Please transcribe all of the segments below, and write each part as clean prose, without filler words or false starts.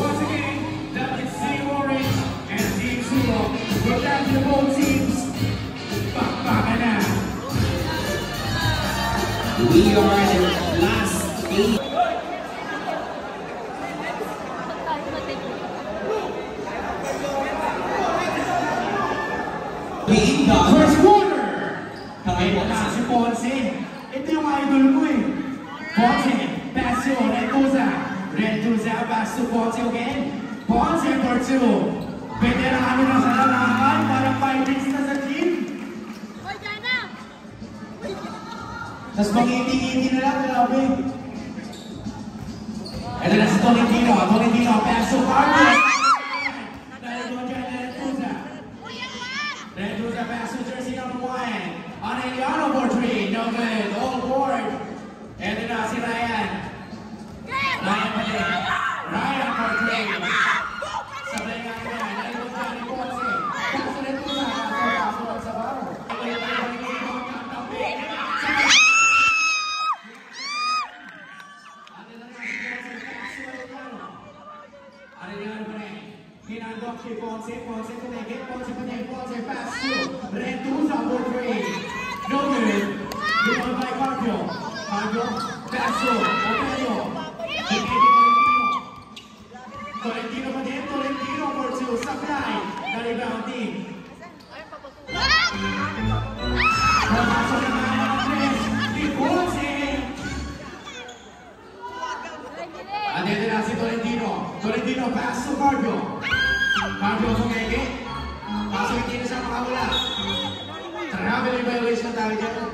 once again, that is Team Orange and Team Zero. We're down to the both teams. We are the last 8. First quarter! Ito na si Ponce. Ito yung idol ko eh. Ponce, pass to Rentuza. Rentuza, pass to Ponce again. Ponce for 2. Veterano na sa larangan. Parang 5 weeks na sa team. Tapos pag-ibig-ibig na lang, grabe. Ito na si Tolentino. Tolentino, pass to Carlos. Rentuza pass to jersey number 1. Aneliano for 3. No good. All board. Ito na si Ryan. Ryan pa din. Ryan for 3. Sabay nga yan. Nalibot dyan ni Ponce. Pass to Rentuza. Paso lang sa baro. Aneliano pa rin. Hinandok si Ponce. Ponce tumigit. Ponce pa din. Ponce pass to Rentuza for 3. No good. Given by Carpio. Carpio. Pass to Operio. Tolentino pa din. Tolentino for 2. Supply. Na-rebound team. Pumasok na mga tres. Ni Ponce. Andito na si Tolentino. Tolentino pass to Carpio. Carpio sumeke. Kaso hindi na siya makawala. Traveling violation tayo dyan. 5-2.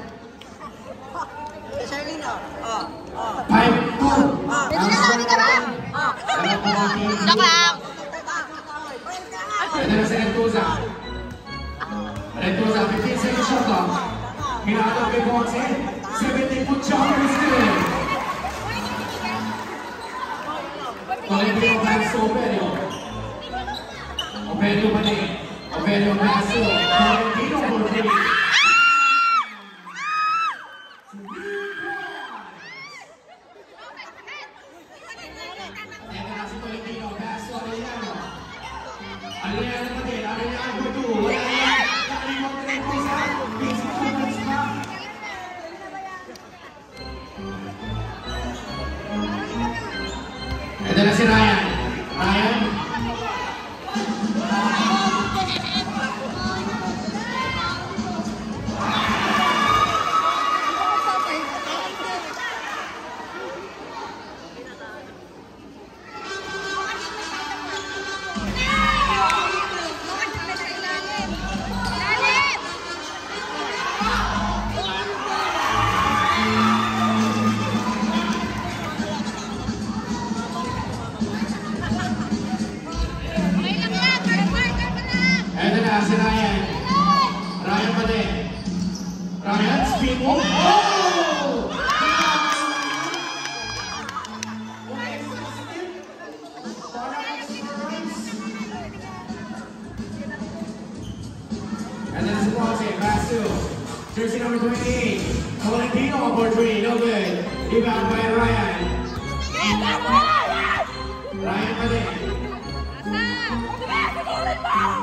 Joke lang. Ito na si Rentuza. Rentuza, 15 seconds shot clock. Hinatap kay Ponce. 17-foot jumper is good. Tolentino pass to Operio. Operio pa din. Operio pass to Tolentino for 3. Arellano pa din, Arellano for 2. Wala yan. Nakalimot na Rentuza. 15 seconds pa. Ito na si Ryan. Ryan. Ito na si Ryan. Ryan pa din. Ryan, speed move. Oh! And then si Ponce, pass to jersey number 28. Tolentino for 3, no good. Rebound by Ryan. Ryan pa din.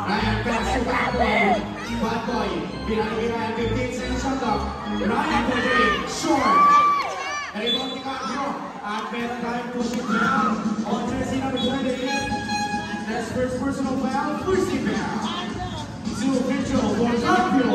Ryan pass to Bad Boy. Bad Boy. Pinakiki Ryan 15 seconds shot clock. Ryan for 3. Short. Rebound ni Carpio. At meron tayong pushing down on jersey number 28. That's first personal foul. Pushing foul. To Mitchell for Carpio.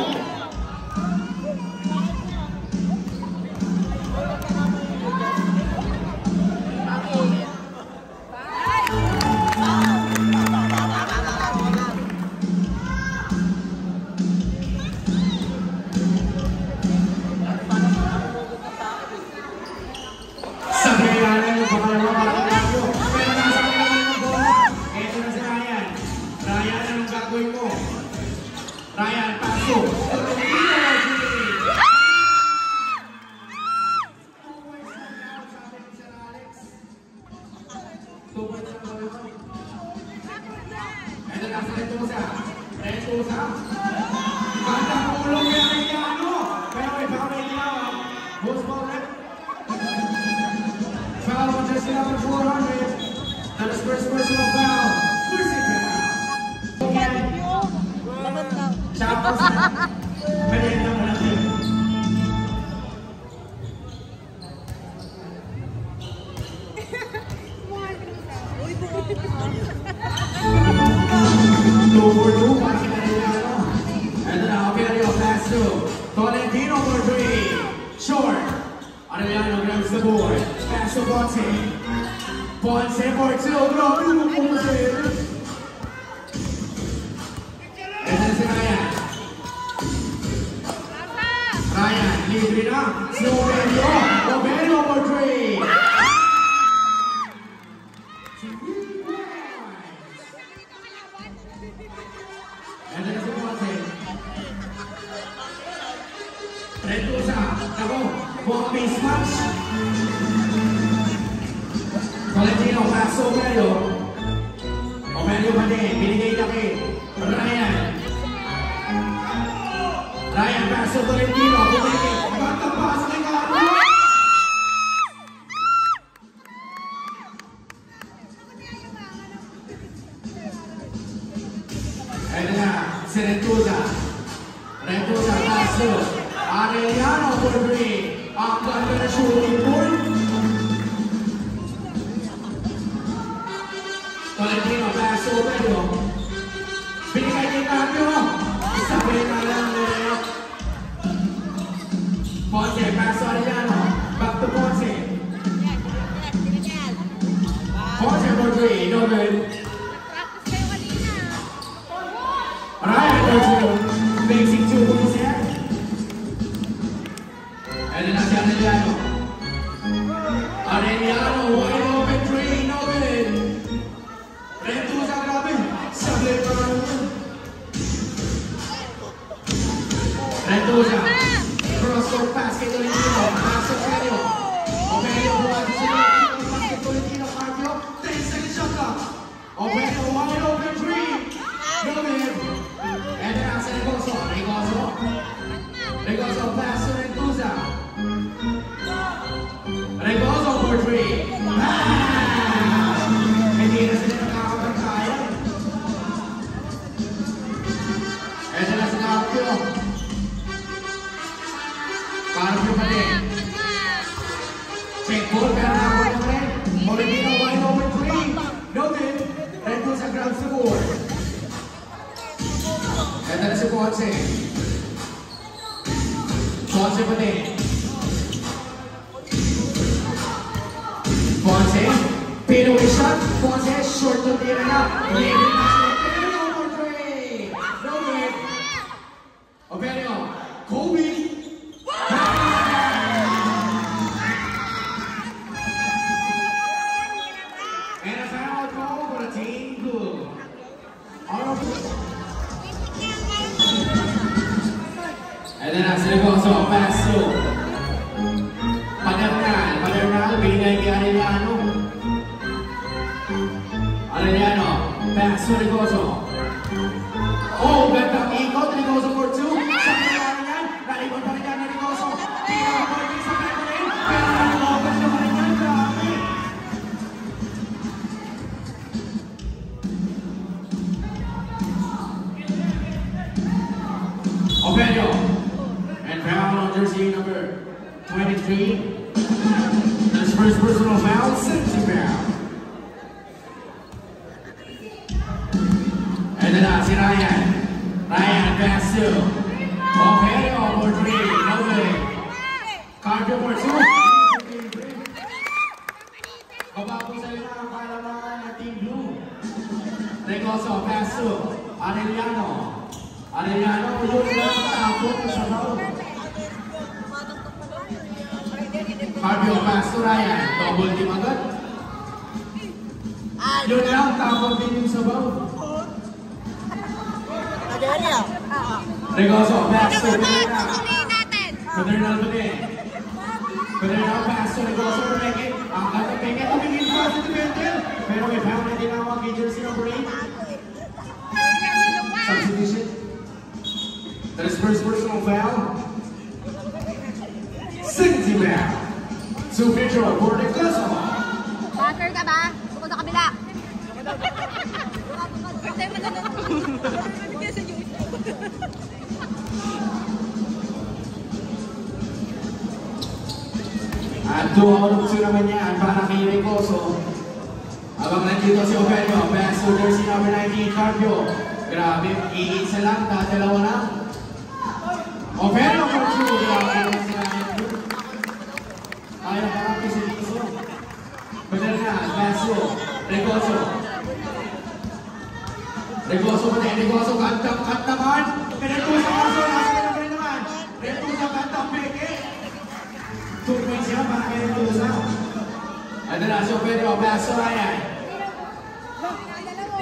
Ryan, paso. Ito na si Rentuza. Rentuza. Gandang ulong ni Arellano. Pero may baka may ilaw. Goes ball red. Foul on jersey number 400. That is first personal foul. Losing foul. Tapos na. Merienda mo natin. Two for two, para kina Arellano. Ito na, Operio, pass to Tolentino for three. Short. Arellano grabs the board. Pass to Ponce. Ponce for two. Grabe mo Ponce. Ito na si Ryan. Ryan, libre na. Si Operio. Operio for three. Ito na si Ponce. Rentusa. Ako, buong face match. Tolentino, pass to Operio. Operio pa din. Binigay na kay Ryan. Ryan, pass to Tolentino. Bumigay. Ganda pass kay Carlo. Ito na, si Rentusa. Rentusa, pass to Arellano for three. Ang ganda na shooting point. Tolentino, pass to Operio. Binigay kay Carlo. Sabi na lang ulit. Ponce, pass to Arellano. Back to Ponce. Ponce for three. No good. Ryan for two. Facing 2 points here. And then si Arellano. Arellano, wide open three. No good. Rentusa, grabe. Sabi na lang ulit. Rentusa. Cross-court pass kay Tolentino. Pass to Operio. Operio buwan si Tolentino. Pass kay Tolentino. Carpio. 10 seconds shot clock. Operio wide open three. No good. And then nasa Regoso. Regoso pass to Rentusa. Regoso for three. Pass! Hindi na sila nakakapagkaya. And then nasa Carpio. Carpio pa din. Check ball, pero nakapag na rin. Tolentino wide open three. Noted. Rentusa grabs the board. Ito na si Ponce. Ponce pa din. Ponce. Pinaway shot. Ponce. Short to tira na. Leaving na si Operio for three. Noted. Operio. Kobe. And a foul call for the team good. And then nasa Regoso, pass to Padernal, binigay kay Arellano. Arellano, pass to Regoso. Oh, gandang ikot, Regoso for two. Sa kailangan yan, nalibon pa rin yan na Regoso. Tira pa rin sa kaya rin, pero nalibon na pa rin yan, grabe. Operio. And foul on jersey number 23. That's first personal foul, safety foul. And then si Ryan. Ryan pass to Operio for three. No way. Carpio for two. Babago sa lima ang kalamangan ng Team Blue. Regoso pass to Arellano. Arellano, yun lang tapon sa bawang. Carpio pass to Ryan. Double team agad. Yun lang tapon din yung sabaw. Regoso pass to Padernal. Padernal pa din. Padernal pass to Regoso for Peke. Ang kata Peke, tumingin pa sa Tibentel. Pero may foul na tinawag kay jersey number 8. Substitution. That is first personal foul. Safety foul. So, Pedro, for the Glasgow. Backer ka ba? Bukod sa kabila. At 2 out of 2 naman yan para kay Ricoso. Habang nandito si Ofelio, pass to jersey number 19, Carpio. Grabe, iisa lang, dalawa lang. Ofelio for 2, grabe lang sila. Ayaw parang si Ricoso. Badal na, pass to Ricoso. Ricoso pa din, Ricoso, cut naman. Pinetusa kaso, nasa ka naman naman. Pinetusa, kantang peke. 2 points yan para kay Ricoso. Ito na, si Ofelio, pass to Ryan.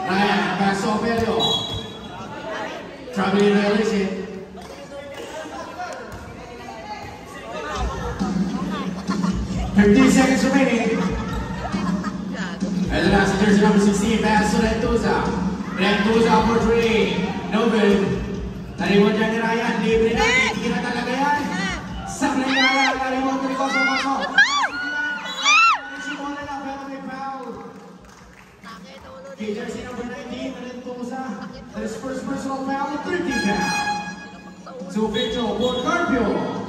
Ryan, pass to Ofelio. Traveling realism. Seconds remaining. Ito na, si jersey number 16, pass to Rentuza. Rentuza for 3. No good. Nariwan dyan ni Ryan, libre na, hindi na talaga yan. Sablay na lang, nariwan ko ni Koso. Jersey number 19, Rentuza. That is first personal foul, 13 foul. So Victor for Carpio.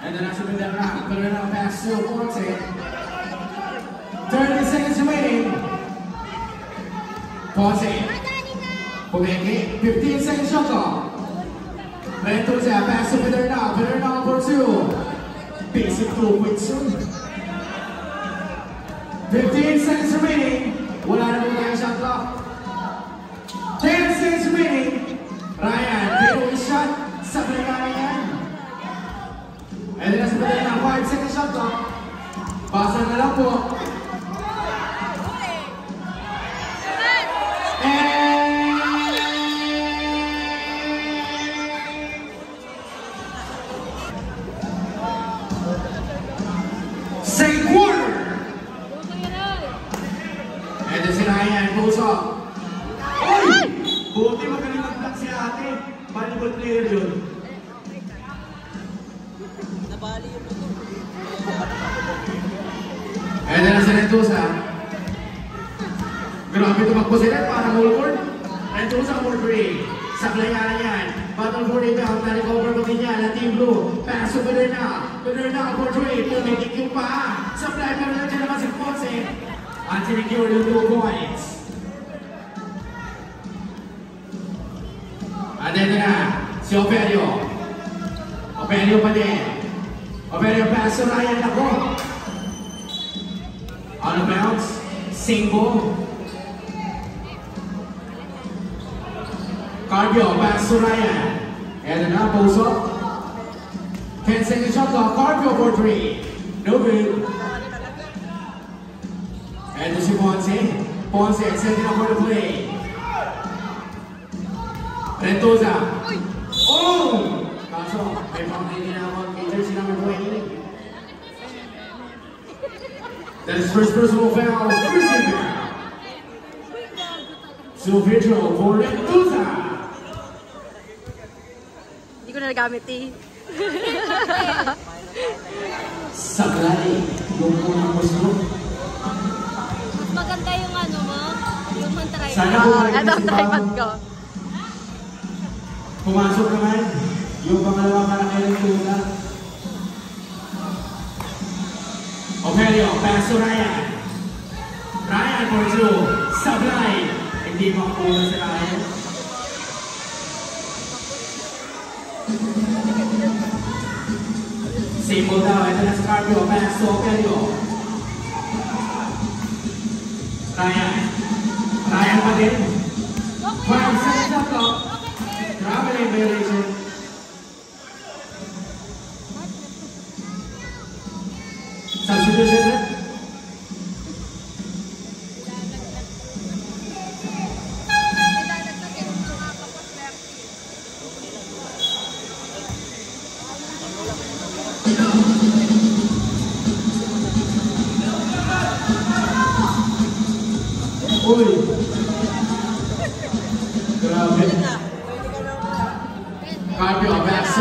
And then after that round, put it on pass to Forte. 30 seconds remaining. Forte. Pumeke, 15 seconds shot clock. Rentuza, pass to Pedernal for 2. Basic 2 with 2. 15 seconds remaining. Wala na po tayo shot clock. 10 seconds remaining. Ryan, take a shot. Sablay na yan. And then sa na 5 seconds shot clock. Basa na lang po. Second quarter. And then si Ryan goes up. Oy! Buti magaling mag-block si ate. Volleyball player yun. And then nasa Rentuza. Grabe tumakbo sila para whole Rentuza for 3. Saklay nga yan. Battle for rebound. Na-recover ko din yan. Ang Team Blue. Pass to Pedernal for 3. Tumitik yung paa. Saklay pero nandiyan naman si Ponce. At sinigure yung 2 points. At ito na. Si Ofelio. Ofelio pa din. Ofelio pass to Ryan ako. On a bounce, single. Carpio, pass to Ryan. And then up, pulls up. 10 seconds shot clock, Carpio for 3. No good. And then si Ponce. Ponce, setting up for the play. Rentuza. Oh! Kaso, may pang-hindi na ako kay jersey number 20. That is first personal foul, first foul. So Pedro for Rentuza. Hindi ko na nagamit eh. Saklay, yung unang gusto. Mas maganda yung ano mo, yung tripod. Sana bumalik Ito na ang si tripod Pao. ko. Pumasok naman yung pangalawa para kay Rentuza. Ofelio, pass to Ryan. Ryan for 2. Sablay. Hindi makakuha si Ryan. Simple daw. Ito na si Carpio. Pass to Ofelio. Ryan. Ryan pa din. 5 seconds na clock. Traveling violation. Substitution.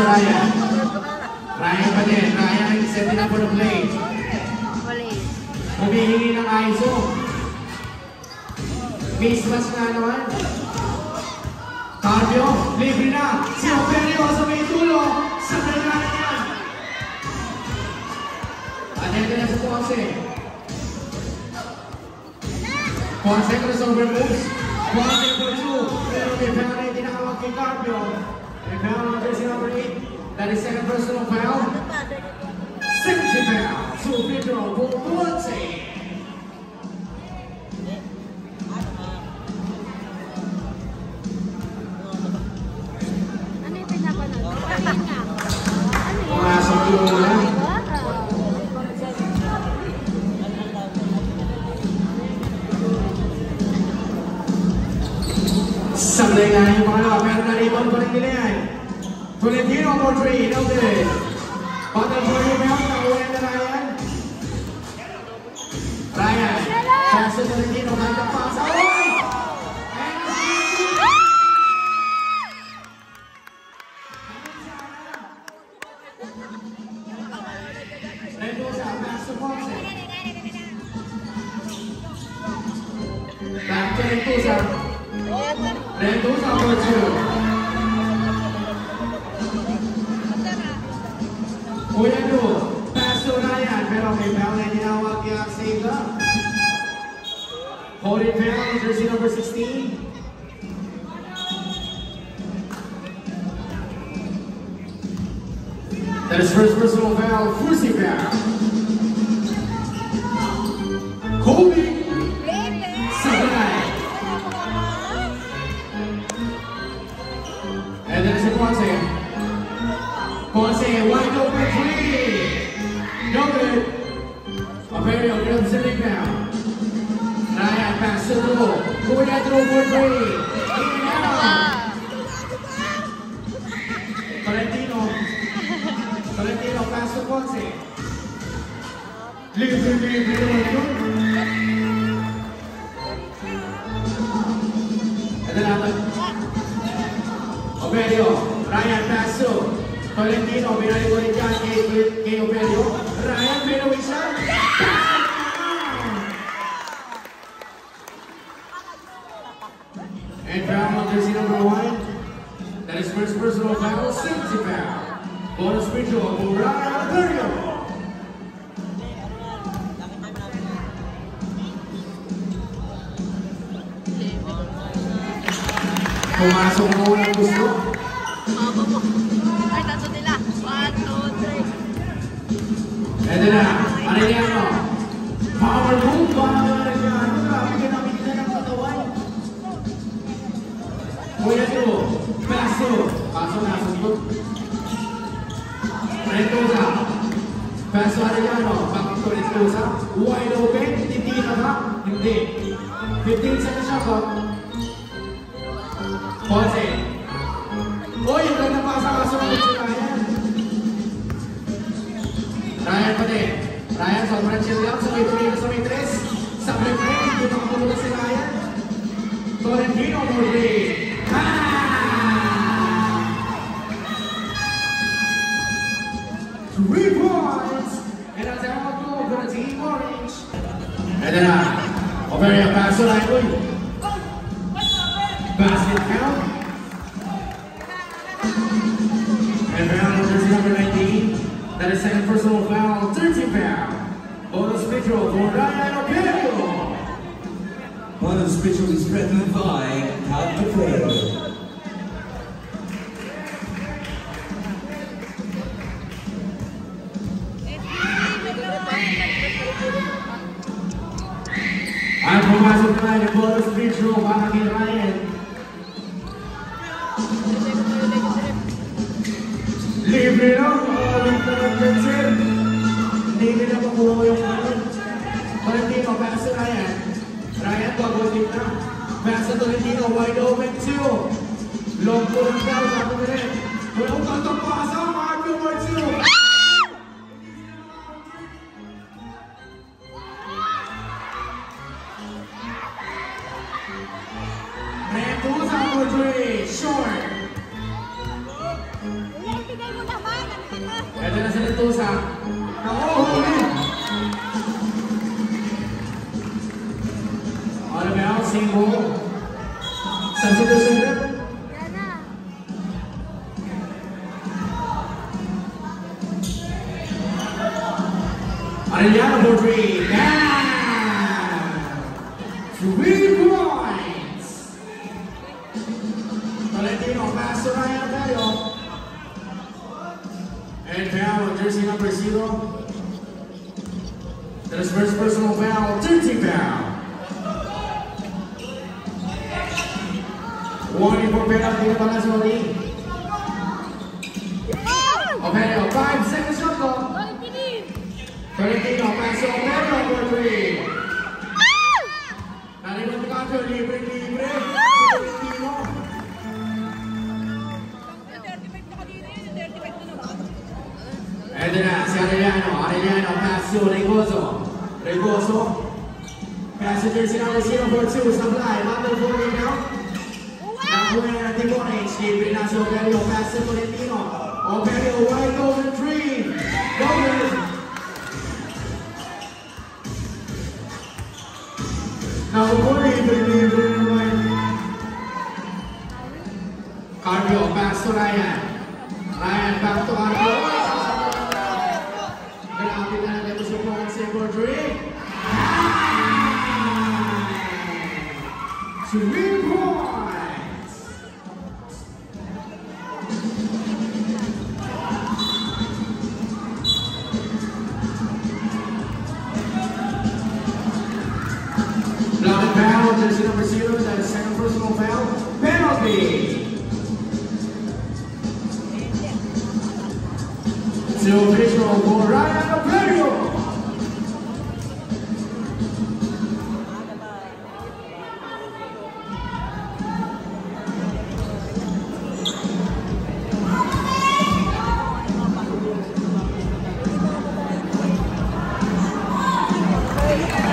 Paso Ryan. Ryan pa din. Ryan, setting up for the play. Humihingi ng ISO. Face mask nga naman. Cardio, libre na. Si Operio sa may tulong. Sa kanya niya. Atente na sa Ponce. Ponce crossover moves. Ponce for two. Pero may foul na tinakawag kay Cardio. May foul on jersey number 8. That is second personal foul. Safety foul. Two free throw for Ponce. Pumasok yung muna. Sablay nga yung mga pero na-rebound pa rin nila yan. Tolentino for 3, no good. Bottom for yung mount, nakuha na Ryan. Ryan, pass to Tolentino, kanta pass. Oy! Mendoza, pass to Ponce. Back to Mendoza. Mendoza for 2. Uyado, pass to Ryan, pero may foul na tinawag kaya save up. Holding foul, jersey number 16. That is first personal foul, Fusi foul. Kobe Sablay. And then it's a Ponce. Ponce, wide open three. No good. Operio grabs the rebound. Ryan pass to the goal. Kuya through for 3. In and out. Tolentino pass to Ponce. Libre naman yun. Ito naman. Operio, Ryan pass to Tolentino, binalik ulit dyan kay Operio. Ryan, binawin siya. And foul on jersey number 1. That is first personal foul, safety foul. Bonus free throw for Ryan Operio. Pumasok mo unang gusto. Ay, tatlo nila. 1, 2, 3. Ito na, Arellano. Power move ba? Arellano, grabe ka namin na ng katawan. Kuya Drew, paso. Paso na, sunod. Mendoza. Paso Arellano, bakit ko Mendoza. Wide open, hindi na ba? Hindi. 15 seconds siya ba? Ponce. Uy, yung ganda pa sa kasunod si Ryan. Ryan pa din. Ryan, sobrang chill lang. Sa may 3, sa may 3. Sa may 3, hindi makapulog si Ryan. Tolentino for 3. Three points. And that's our goal for the team orange. And then, Operio pass to Ryan. Basket count. And foul on jersey number 19. That is second personal foul, 13 foul. Bonus free throw for Ryan Operio. Bonus free throw is written by Cal Operio. At pumasok na yung bonus free throw para kay Ryan. Libre lang, ulit na mag-cancel. Hindi nila makuha yung kanon. Tolentino, pass to Ryan. Ryan, pagulit na. Pass to Tolentino, wide open 2. Long pull ang foul, sabi na rin. Walang tatang pasa, Marco for 2. Mendoza for 3, short. Ito na si Lentosa. Nakuhuli. Arabel, single. Substitution grip. Yan na. Arellano for 3. Down. 3 points. Tolentino pass to Ryan Aperio. And foul on jersey number 0. That is first personal foul, dirty foul. Warning for penalty na pala sa Oli. Aperio, 5 seconds shot clock. Tolentino pass to Aperio for 3. Nalilong ni Canto, libre. Tolentino. Ito na, si Arellano, pass to Regoso. Pass to jersey number 042, supply, battle for him now. Nakuha na Timones, libre na si Aperio, pass to Tolentino. Aperio, wide open 3. Gomez. Nakuha, libre naman. Carpio, pass to Ryan. Ryan, back to Carpio. Grabe na natin ito si Ponce for 3. 3 points! Block and foul, jersey number 0, that is second personal foul. Penalty! To official for Ryan Aperio.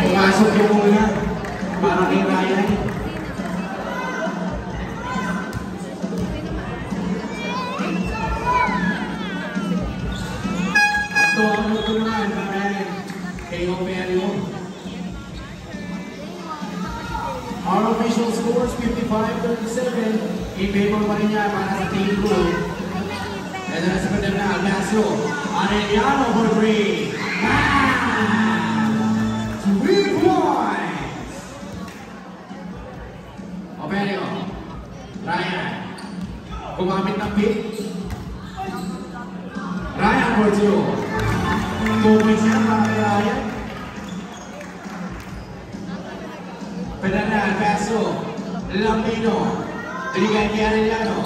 Pumasok yung muna para kay Ryan. Our official scores 55-37 in favor pa rin niya para sa team blue. Ito na sa kanya na Algasio. Arellano for 3. 3 points! Aperio. Ryan. Gumamit ng pick. Ryan for 2. 2 points yan para kay Ryan. Fernandez, Paso, Lambino, binigay kay Arellano.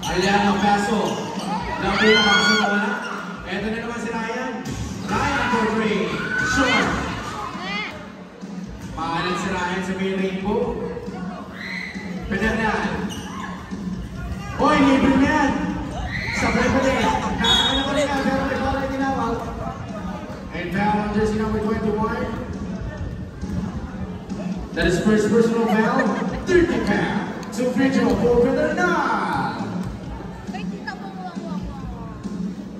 Arellano, Paso, Lambino, Paso naman na. Eto na naman si Ryan. Ryan for 3, short. Maalit si Ryan sa may rainbow. Fernandez. Oy, libre na yan. Sabay pa din. Nakakala pa rin na, pero may ball na tinawag. And foul on jersey number 21. That is first personal foul, 30 foul. To Bridget for Fernandez. Wait, dito po ako.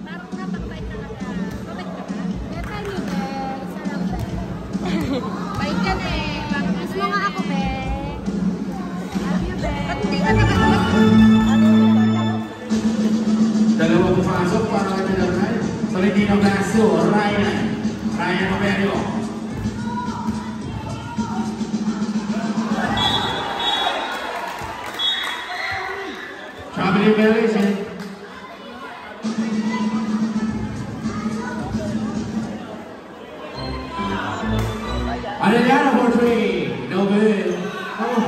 Parang napakabait talaga. Mabait ka ba? Better you, be. Isa lang, be. Bait ka na eh. Mas mo nga ako, be. Love you, be. Ba't hindi ka nagagawa? Dalawa pumasok para kami naman. Tolentino Paso, Ryan Aperio. Traveling violation. Arellano for 3. No good. Oh,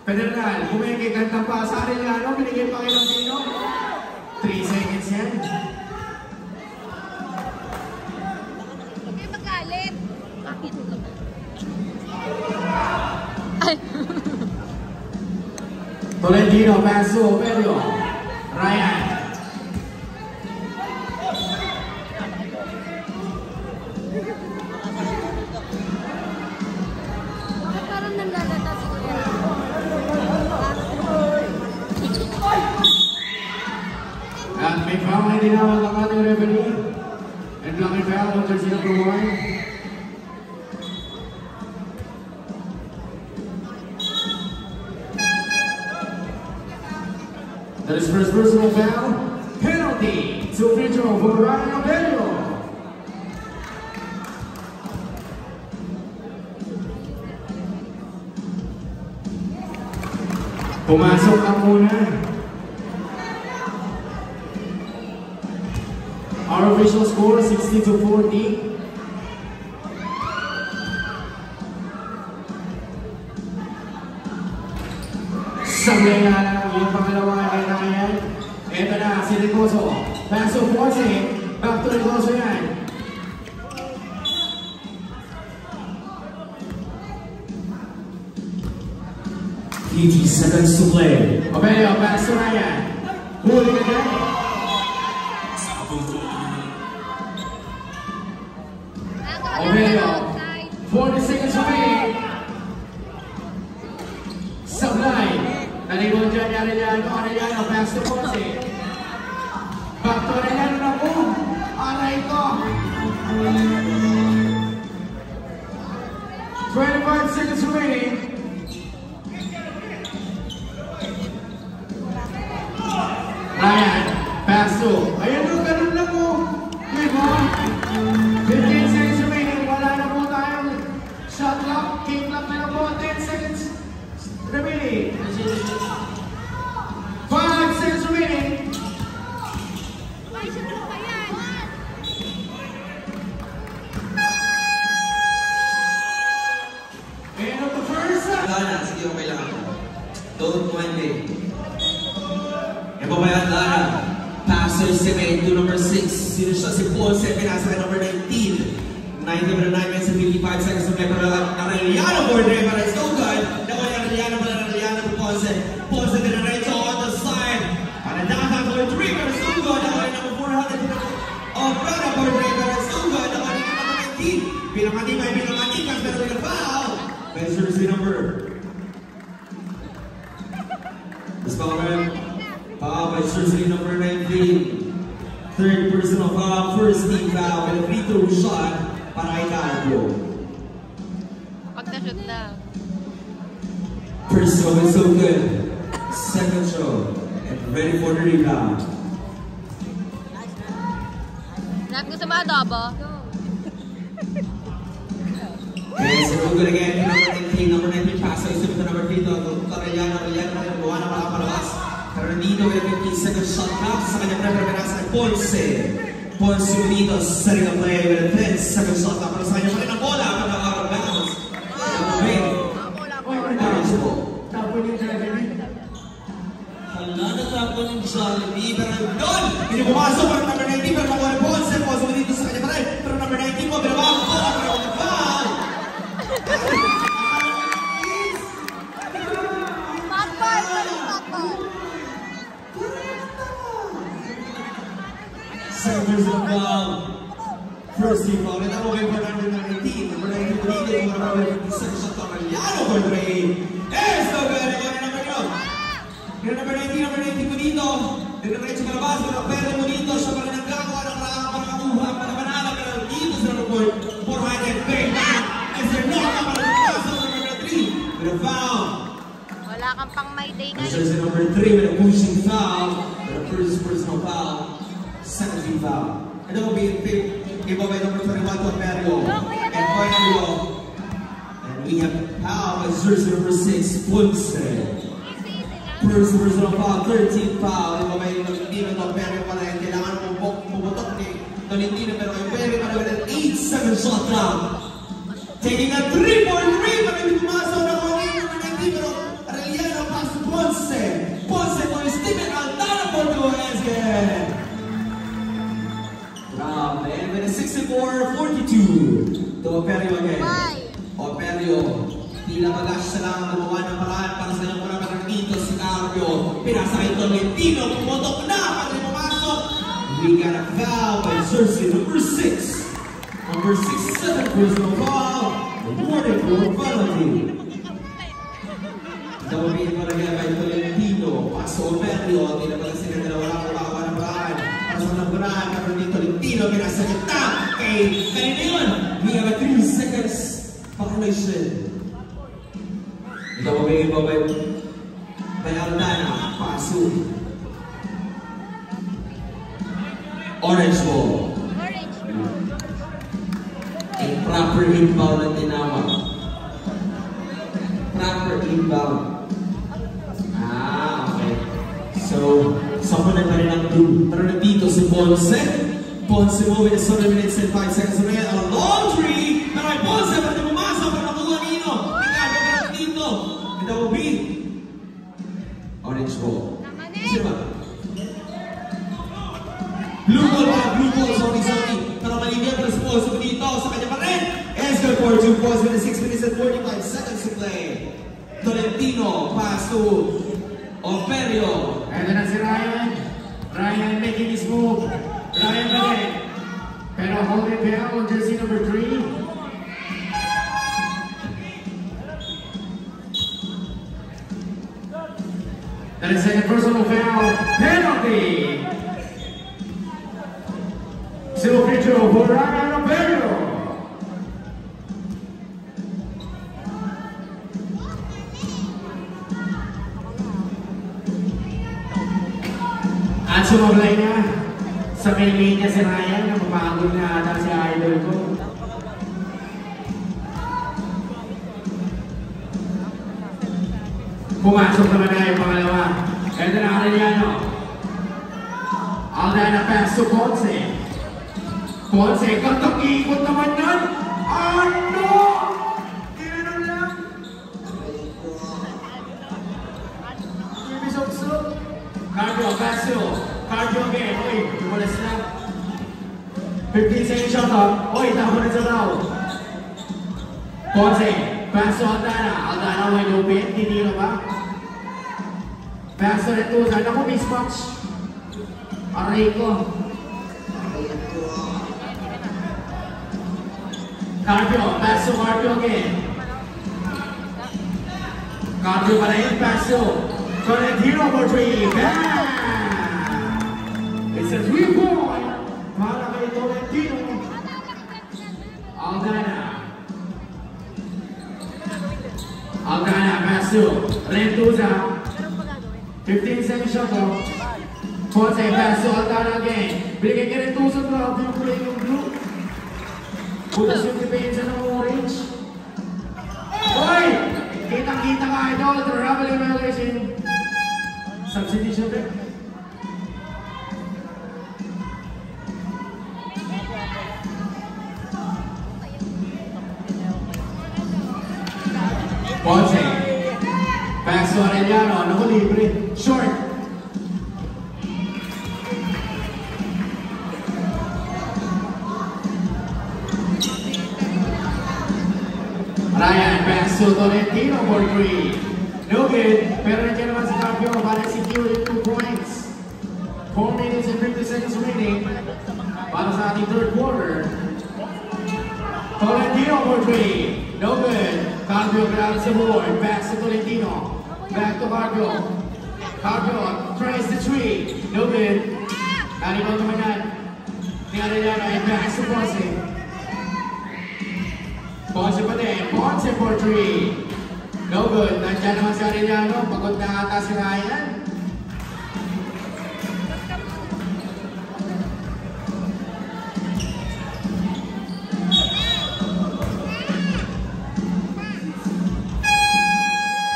Federal, kumenge kanta pa sa Arellano, binigay pa kay Lambino. 3 seconds yan. Huwag kayo magalit. Bakit? Ay. Tolentino, Paso, Aperio. Ryan. Bakit parang nanlalata si Kuya? At may Habang itinawag ang ating referee, and blocking foul on jersey number 1. That is first personal foul, penalty to free throw for Ryan Abello. Pumasok ang muna. Our official score 60-40. Sablay na lang yung pangalawa ay nakayan. Ito na si Ricoso. Pass of Ponce. Back to Ricoso yan. PG seconds to play. Abello, pass to Ryan. Huli ka dyan. Abello, 40 seconds remaining. Sablay. Nalibon dyan, Arellano, pass to Ponce. Back to Arellano na po. Aray ko. 25 seconds remaining. Ryan, pass to. Ayan o, ganun lang po. Diba? 15 seconds remaining. Wala na po tayong shot clock. Game clock na po. 10 seconds remaining. 5 seconds remaining. End of the first. Dana, sige okay lang ako. Don't mind me. Ibabayan Dana. Passer cement to number 6. Sino siya? Si Ponce. Pinasa kay number 19. 90 minutes and 55 seconds to play para Arellano for the para it's no good. Nakuha yung Arellano for Ponce. Ponce din na right on the side. Para nakaka for 3 para it's no good. Nakuha yung number 400 of Rana for the para it's no good. Nakuha yung number 19. Pinamatikas pero with a foul. By jersey number. Let's call him. Foul by jersey number 19. Third personal foul, first team foul, and a free throw shot para kay Carlo. Pag na-shoot na. First throw is so good. Second throw, and ready for the rebound. Nat, gusto mo adobo? Okay, so we're good again. Number 19 pass. So isip ito number 3 to Arellano na buwan na makapalabas. Pero nandito with a 15 second shot clock sa kanyang preferenasa kay Ponce. Ponce Unidos setting a play with a 10 second shot clock. Pero sa kanyang mali ng bola para out of bounds. Tapon yung Jollibee. Hala na tapon yung Jollibee. Pero doon! Hindi pumasok para number 19 pero nakuha ni Ponce. Ponce Unidos sa kanyang mali. Pero number 19 mo, binabang ko. Pero with a foul! Second personal foul. First team foul. And now we're going number 19. Number 19 po dito. Kung number 56 shot to Arellano for 3. Yes! No good! Number 19 po dito. Diretso palabas. Pero po dito. Siya pala nagkakawa ng parang pangkakuha. Panamanala. Pero dito sa number 400. Big man. As they're not number 3. With a foul. Wala kang pang my day ngayon. This is number 3 with a pushing foul. With a first personal foul. Second team foul. And that will be given by number 21 to Mario. And finally, and we have foul by jersey number 6, Ponce. First personal foul, 13 foul. And by Tolentino to Mario pala yung kailangan mong puputok ni Tolentino. Pero yung Mario pala with an 8-7 shot clock. Taking a 3-point-3 para yung pumasok na kung number 19. Pero Arellano pass to Ponce. Ponce for Steven Aldana for the Oesque. And with a 64-42 to Operio again. Operio, tila magash sa lang gumawa ng paraan para sa kanyang mga parang dito si Carpio. Pinasa kay Tolentino, pumotok na pati pumasok. We got a foul by jersey number 6. Number 67 personal foul. Warning for penalty. Dawin pa rin by Tolentino. Paso Operio, tila pala sila na wala ko baka ng paraan. Para sa Abraham, karoon ni Tolentino, pinasa kita kay kanina yun. We have a 3 seconds violation. Ito babay by Aldana, pasu. Orange ball. Orange. Proper inbound ang tinawag. Proper inbound. Okay. So, sapunan pa rin ang blue. Pero na dito si Ponce. Ponce moving 7 minutes and 5 seconds remaining. A long three. Pero ay Ponce, pati pumasok. Pero nakuha nino. Ikaga ka dito. Ito will be orange ball. Sino ba? Blue ball, sorry. Pero maligyan pa si Ponce dito sa kanya pa rin. Escal for 2 balls with 6 minutes and 45 seconds to play. Tolentino, pass to Operio. Ito na si Ryan. Ryan making his move. Ryan pa rin. Pero holding foul on jersey number 3. That is second personal foul. Penalty. Silver picture for Ryan Operio. At sumablay na sa main lane niya si Ryan, na mapagod na ata si idol ko. Pumasok naman na yung pangalawa. Ito na Arellano. Aldana pass to Ponce. Ponce, katakikot naman yan. Ano? Ganun lang. Ibisok-sok. Cardio, Basio. Cardio again. Uy, tumulas na. 15 seconds shot up. Uy, tama na sa raw. Ponce, pass to Aldana. Aldana may lupit. Hindi na ba? Pass to Retusa. Naku, mismatch. Aray ko. Cardio, pass to Cardio again. Cardio pa rin, pass to Tolentino for 3. Bam! It's a 3-point para kay Tolentino. Aldana, pass to Retusa. 15 seconds shot off. Ponce, pass to Aldana again. Bigay ka Retusa, grabe yung play ng blue. Butas yung depensa ng orange. Hoy! Kitang-kita ka idol. Traveling violation. Substitution break. Ponce. Pass to Arellano. Naku, libre. Short. Ryan, pass to Tolentino for 3. No good. Pero nandiyan naman si Carpio para secure yung 2 points. 4 minutes and 50 seconds remaining para sa ating third quarter. Tolentino for 3. No good. Carpio grabs the board. Pass to Tolentino. Back to Carpio. Carpio tries the 3. No good. Nalimaw naman yan. Ni Arellano and pass to Ponce. Ponce pa din. Ponce for 3. No good. Nandiyan naman si Arellano. Pagod na ata si Ryan.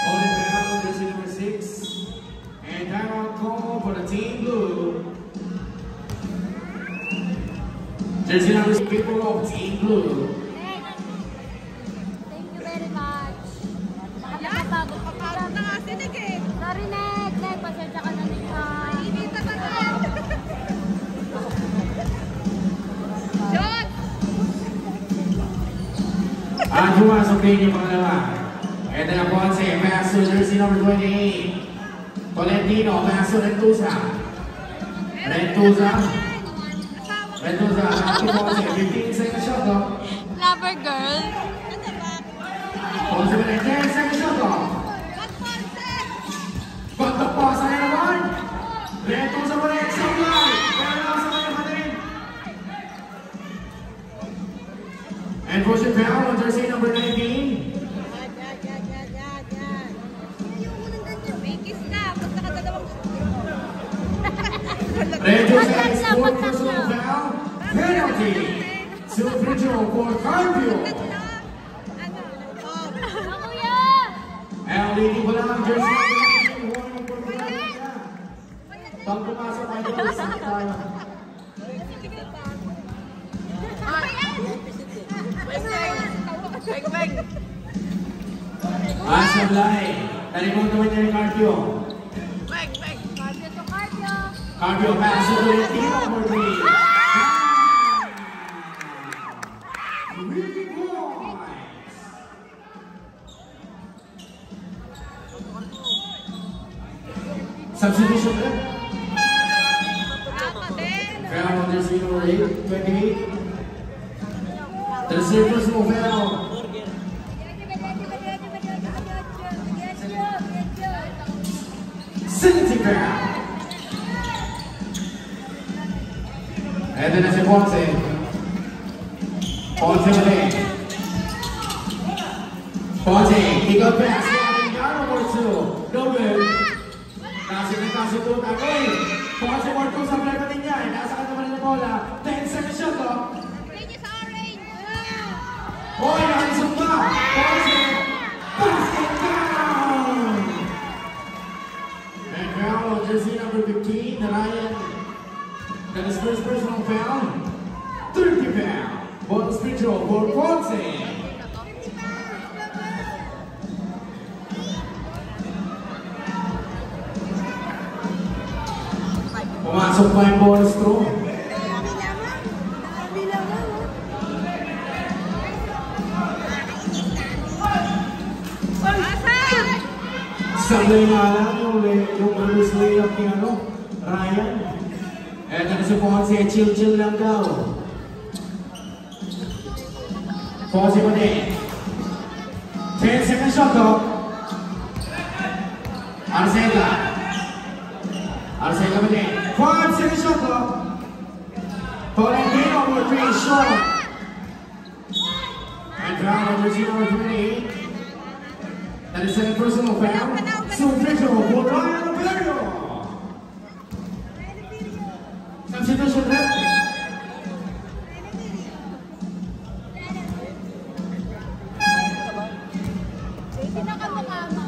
Only foul, jersey number 6. And timeout call for the team blue. Jersey number 6, people of team blue. Sorry, Ned. Pasensya ka na nito. Inita ka na. Shot! At pumasok din yung pangalawa. Ito na Ponce, pass to jersey number 28. Tolentino, pass to Retusa. Retusa, pass to Ponce, 15 seconds shot off. Lover girl. Ponce pa rin, 10 seconds shot off. Pagkapasa na naman. Retusa pa rin, supply. Pero lang sa kanya pa rin. And pushing foul on jersey number 19. Red Jose scored personal foul. Penalty. To free throw for Carpio. And leading ko lang ang jersey number 19. Warning for Penalty. Pag pumasok ay doon sa tayo. Sablay. Talipon naman niya ni Carpio. Carpio pass to the team number 3. Ricky Boys. Substitution there. Foul on jersey number 28. There's their personal foul. Safety foul. And then it's a Ponce. Ponce ulit. Ponce, he got back. Down number 2. No good. Kasi ito tagoy. Ponce more 2 sa play pa din niya. Nasa ka naman ng bola. 10 seconds shot clock. Boy, nakalisumba. Ponce. Basket down. And foul on jersey number 15. Ryan. That is first personal foul. 30 foul. Bonus free throw for Ponce. Pumasok pa yung bonus throw. Sablay nga lang yung loose layup ni Ryan. Eh, na si Ponce, chill lang daw. Ponce pa din. 10 seconds shot clock. Arcega pa din. 5 seconds shot clock. Tolentino for 3 short. And foul on jersey number 28. That is second personal foul. So official for Ryan Operio. Substitution rep. Pinakamukha mo.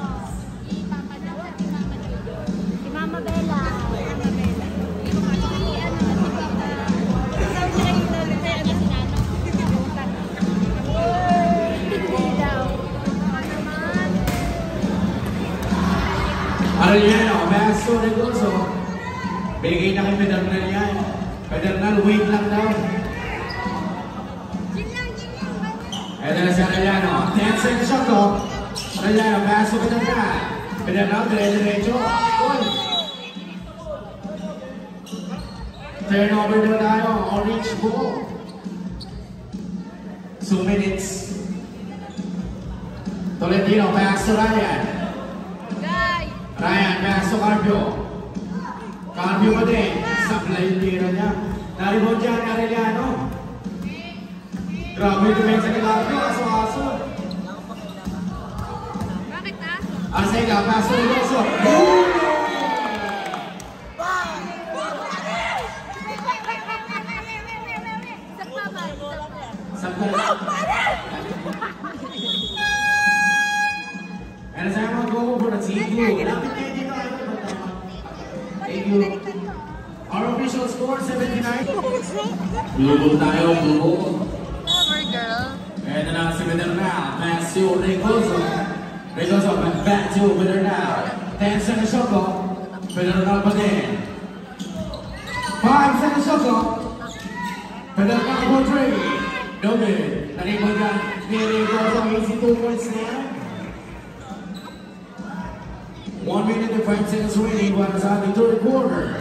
Ipapanaw si Mama Jojo. Si Mama Bella. Arellano, Master Regoso. Bigay na kay Pedernal yan. Pedernal, wait lang daw. Ito na si Arellano. 10 seconds shot clock. Arellano, pass to Pedernal. Pedernal, dire-diretso. Turnover na tayo. Orange ball. 2 minutes. Tolentino, pass to Ryan. Ryan, pass to Carpio. Carpio pa din. Sablay yung tira niya. Naribon dyan, Arellano. Grabe yung depensa ni Carpio. Aso-aso. Bakit na? Arcega, pass to Regoso. And as I want to go over the team blue, thank you. Our official score 79. Blue tayo, blue. Over, girl. And then si Pedernal, pass to Regoso. Regoso, back to Pedernal. 10 seconds shot clock. Pedernal pa din. 5 seconds shot clock. Pedernal for 3. No good. Naribon ka ni Regoso, easy 2 points na yan. 1 minute and 5 seconds remaining para sa ating third quarter.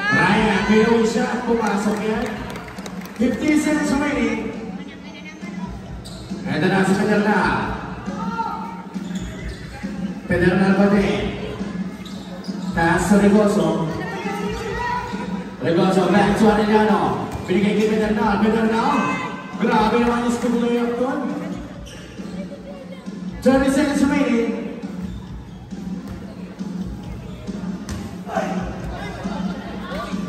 Ryan, mayroong shot. Pumasok yan. 15 seconds remaining. Ito na si Pedernal. Pedernal pa din. Pass to Regoso. Regoso back to Arellano. Binigay kay Pedernal. Pedernal. Grabe naman yung school na yung doon. 30 seconds remaining.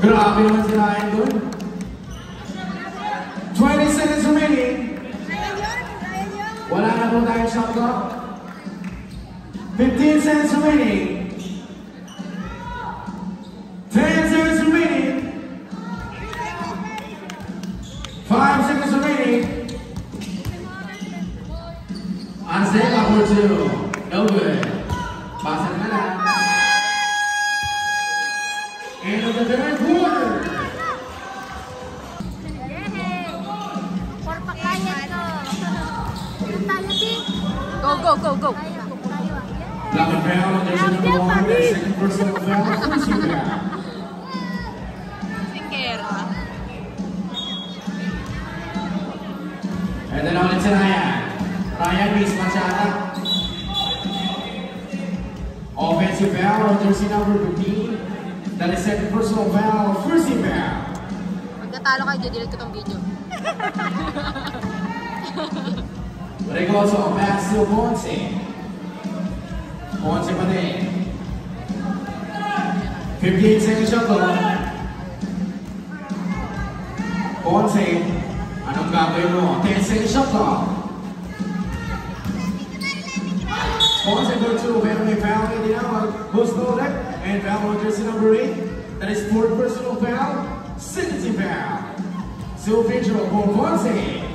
Grabe naman si Ryan doon. 20 seconds remaining. Wala na po tayong shot clock. 15 seconds remaining. 10 seconds remaining. 5 seconds remaining. Ansela for 2. No good. Pasang na lang. End of the third quarter. Go. Black and brown, there's another one. That second personal foul. First foul. And then ulit si Ryan. Ryan mismo siya. Offensive foul on jersey number 15. That is second personal foul. First foul. Pagkatalo kayo, didelete ko tong video. Regoso, pass to Ponce. Ponce pa din. 15 seconds shot clock. Ponce, anong gagawin mo? 10 seconds shot clock. Ponce for 2, pero may foul na dinawag. Post product, and foul on jersey number 8. That is fourth personal foul. Sentencing foul. So official for Ponce.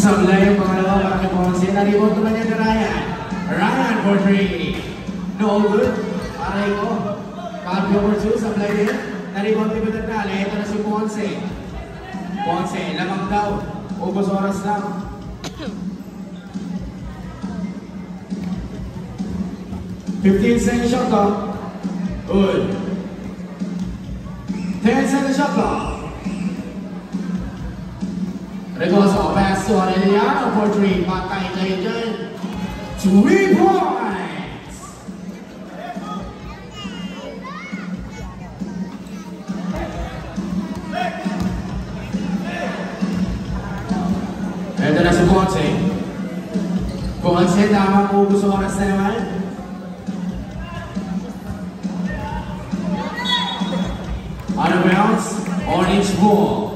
Sablay yung pangalawa para kay Ponce. Naribot naman niya kay Ryan. Ryan for 3. No good. Aray ko. Copy over 2. Sablay din. Naribot ni Pedernal. Ito na si Ponce. Ponce, lamang daw. Ubos oras lang. $15 second shot clock. Good. 10 second shot clock. Regoso, pass to Arellano for 3. Patay kayo dyan. 3 points! Ito na si Ponce. Ponce, tamang ubus oras na naman. Out of bounds, orange ball.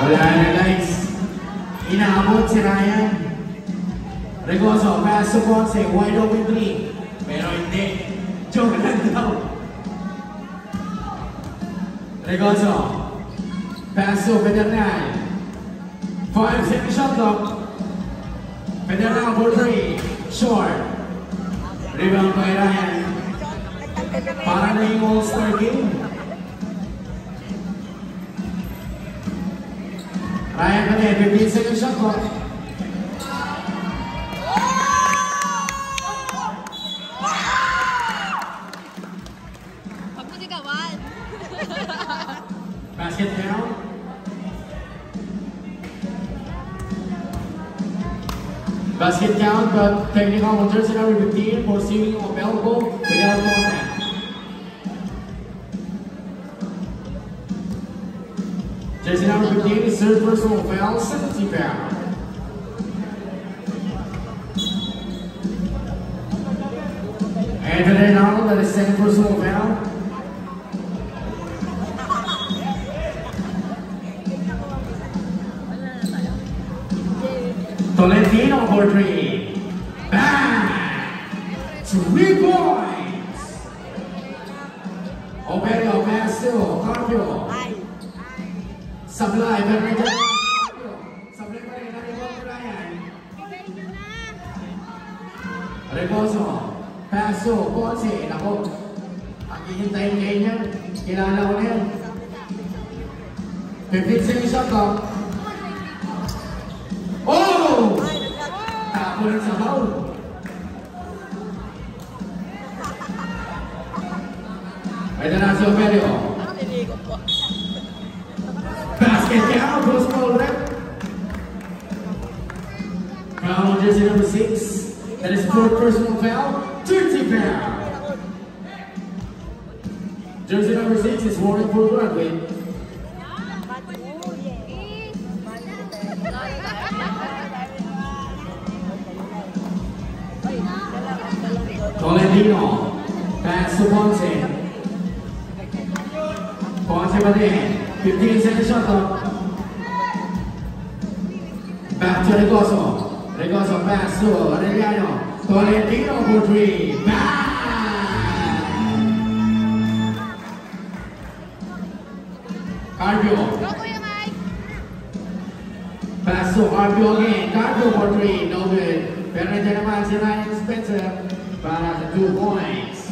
Wala na guys. Inaabot si Ryan. Regoso, pass to Ponce, wide open 3. Pero hindi. Joke lang daw. Regoso, pass to Pedernal. 5 second shot clock. Pedernal for 3. Short. Rebound by Ryan. Para na yung all-star game. Ryan pa din, 15 second shot clock. Pagputigawan. Basket down. Basket count, but technical on jersey number 15 for stealing of elbow without contact. Jersey number 15 is third personal foul, 70 foul. Anthony Arnold, that is second personal foul. Tolentino for 3. Bang! 3 points! Operio, pass to Carpio. Sablay, pero medyo Sablay pa rin, naribot ko Ryan. Regoso, paso, Ponce, nako. Ang hihintayin kayo niya, kilala ko na yan. 15 seconds shot clock. Oh! Tapo rin sa foul. Ito na si Ofelio. Basket count, close ball rep. Foul on jersey number 6. That is 4th personal foul, 30 foul. Jersey number 6 is warning for Broadway. Tolentino, pass to Ponce. Ponce pa din, 15 seconds shot clock. Back to Regoso. Regoso pass to Arellano. Tolentino for 3. Back! Carbio. Pass to Carbio again. Carbio for 3. No good. Pero nandiyan naman si Ryan Spencer para sa 2 points.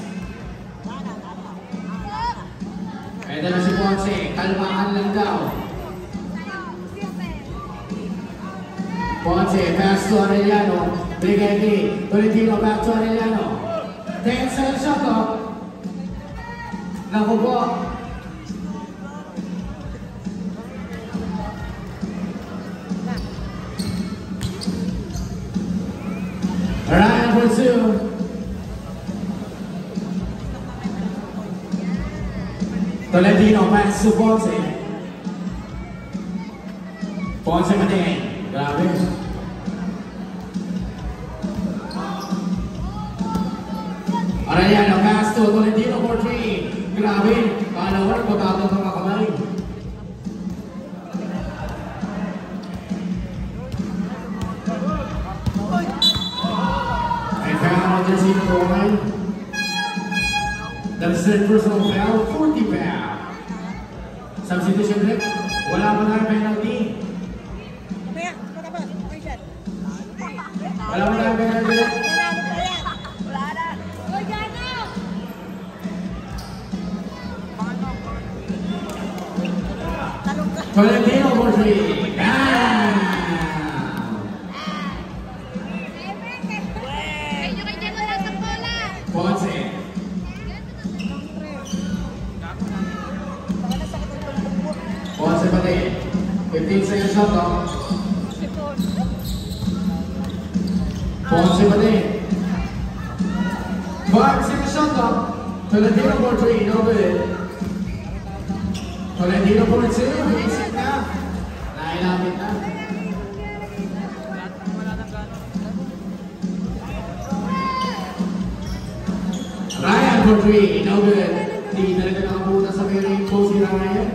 Ito na si Ponce. Kalmahan lang daw. Ponce, pass to Arellano. Bigay kay Tolentino, back to Arellano. 10 seconds shot clock. Naku po. Ryan for 2. Tolentino, pass to Ponce. Ponce pa din. Grabe. Arellano, pass to Tolentino for 3. Grabe. Kala ko nagbabago ng mga kamay. And foul on jersey number 1. That's the personal foul, 40 foul. Substitution break. Wala pa tayong penalty. Wala pa tayong penalty. Tolentino for 3. Ponce. Ponce pa din. 15 seconds shot clock. Ponce pa din. 5 seconds shot clock. Tolentino for 3. No good. Tolentino for 2. Basic na. Nailapit na. Ryan for 3. No good. Di talaga nakapunta sa pairing po si Ryan.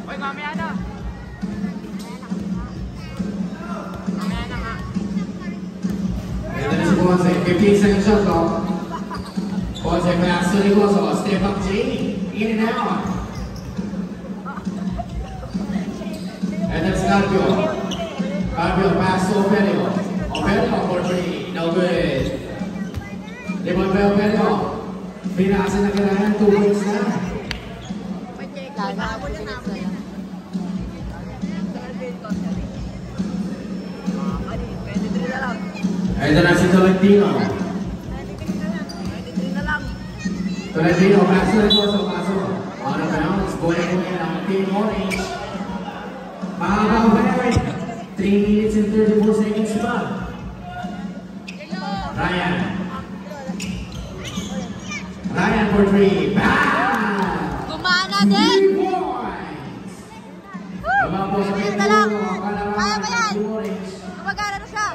Uy, mamaya na. Mamaya na nga. Ito na si Ponce. 15 seconds shot clock. Ponce pass to Regoso. Step up Jamie. In and out. And that's Carbio. Carbio pass to Ofelio. Ofelio for 3. No good. Limon pa Ofelio. Pinasa na kailangan 2 points na. Ito na si Tolentino. Tolentino, pass to Regoso. Paso. On the bounce. Buhay ang Team Orange. Mahaba pa rin. 3 minutes and 34 seconds pa. Ryan. Ryan for 3. Bam! Gumana din! 3 points! Abang po sa Ito lang. Kaya Kaya ba yan? Gumagana na siya.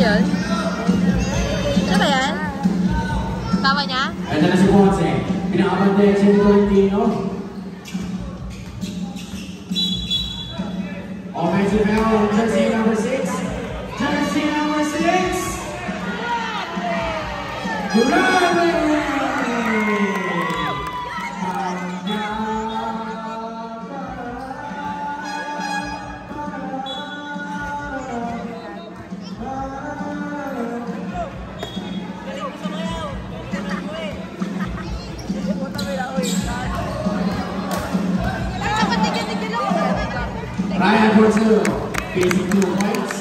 Yun? Siya ba yan? Tama niya? Ito na si Ponce. Pinakabantay si Tolentino. Offensive foul, jersey number 6. Jersey number 6. Ryan for 2, facing 2 points.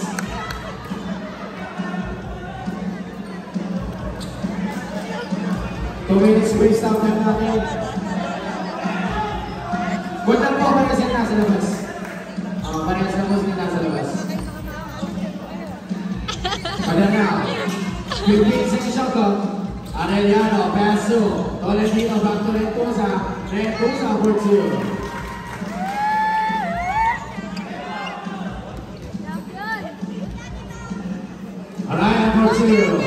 Two minutes waste out time natin. Butan po para sila nasa labas. Parehas na po sila nasa labas. Pada na. 15 seconds shot clock. Arellano, Paso, Tolentino, back to Rentuza. Rentuza for 2. Ryan for 2.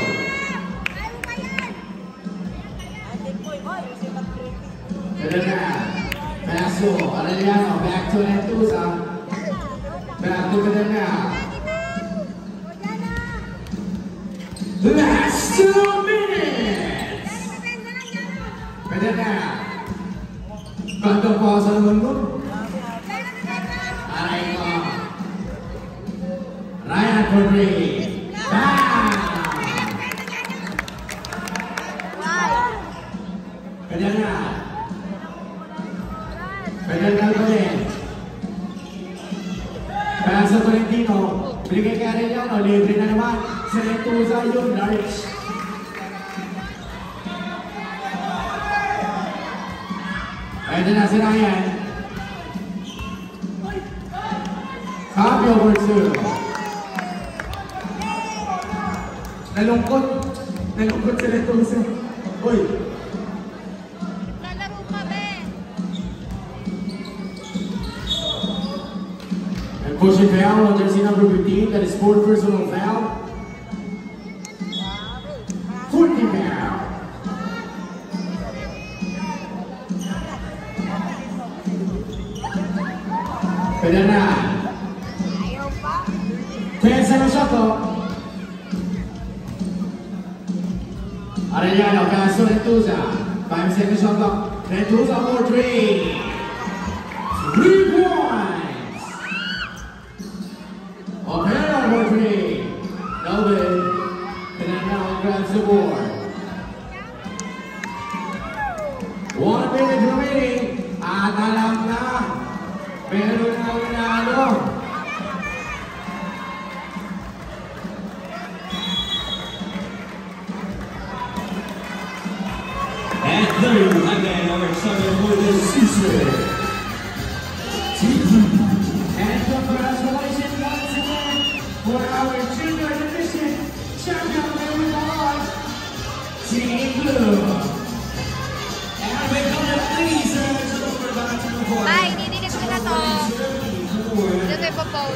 Paso, Arellano, back to Rentuza. Back to Cadena. Last 2 minutes. Cadena. Ganda pa sa naman mo. Aray ko. Ryan for 3. Cadena. Cadena pa rin. Paso Tolentino. Binigay kay Arellano. Libre na naman. Sa Rentuza yung large. Pwede na si Ryan. Copy over 2. Nalungkot. Nalungkot si Rentuza. Uy. Lalaro pa, be. And pushing foul on jersey number 15. That is 4th personal foul. 40 foul. Pwede na. 10 seconds shot clock. Arellano, Paso, Rentuza. 5 seconds shot clock. Rentuza for 3. 3 points. Opera for 3. Melvin. Cadena grabs the board. 1 minute remaining. At alam na. Pero na winalo. And third, again, our champion for the season. And congratulations once again for our junior division champion with us, Team Blue. And we come to ladies and gentlemen, back to the board. Bye, didikit ko na to. Diyan may papaw.